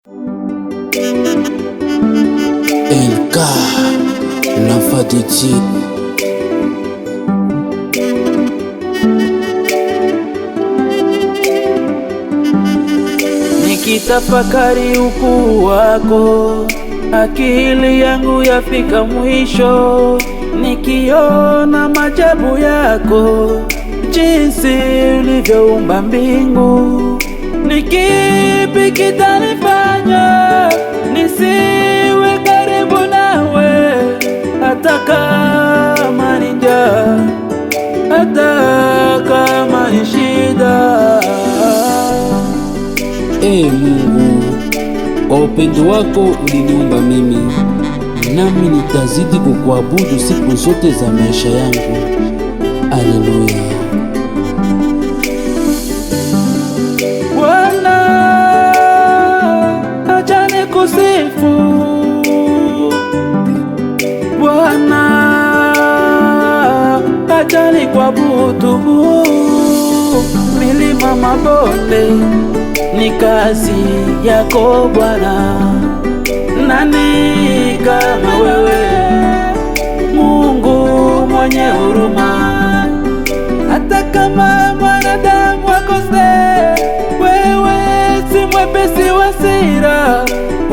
LK, l'enfant de Dieu. Nikitafakari ukuu wako, akili yangu yafika mwisho. Nikiona maajabu yako, jinsi ulivyoumba mbingu, ni kipi kitanifanya nisiwe karibu nawe? Hata kama ni njaa, hata kama ni shida. Mungu, kwa upendo wako uliniumba mimi, nami nitazidi kukuabudu siku zote za maisha yangu. Haleluya. Bwana, acha nikusifu. Bwana, acha nikuabudu. Milima, mabonde ni kazi yako Bwana. Nani kama wewe, Mungu mwenye huruma? Hata kama mwanadamu akose, wewe si mwepesi wa hasira,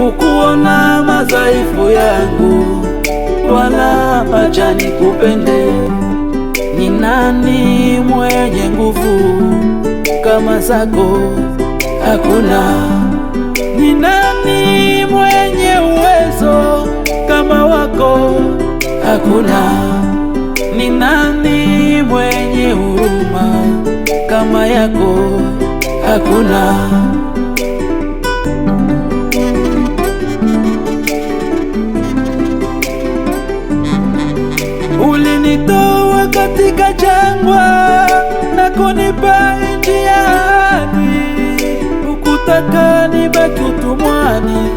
ukuona madhaifu yangu. Bwana, acha nikupende. Ni nani mwenye nguvu kama zako? Hakuna. Ni nani mwenye uwezo kama wako? Hakuna. Ni nani mwenye huruma kama yako? Hakuna. Ulinitoa katika jangwa na kunipa nchi ya ahadi. Ukutaka nibaki utumwani,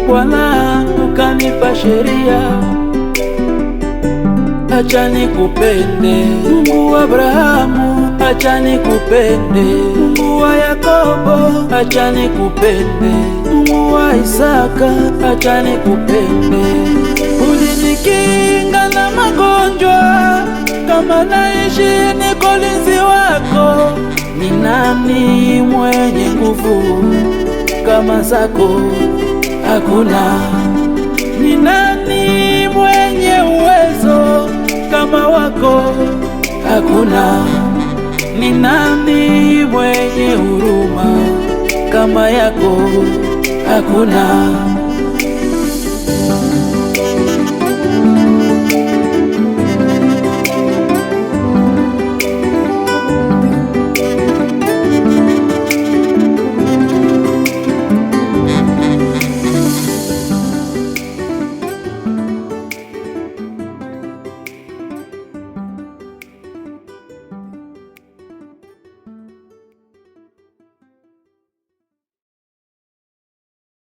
Bwana ukanipa sheria. Acha nikupende, Mungu wa Abrahamu. Acha nikupende, Mungu wa Yakobo. Acha nikupende, Mungu wa Isaka. Acha nikupende. Ulinikinga na magonjwa, kama naishi niko ulinzi wako. Ni nani mwenye nguvu kama zako? Hakuna. Ni nani mwenye uwezo kama wako? Hakuna. Ni nani mwenye huruma kama yako? Hakuna.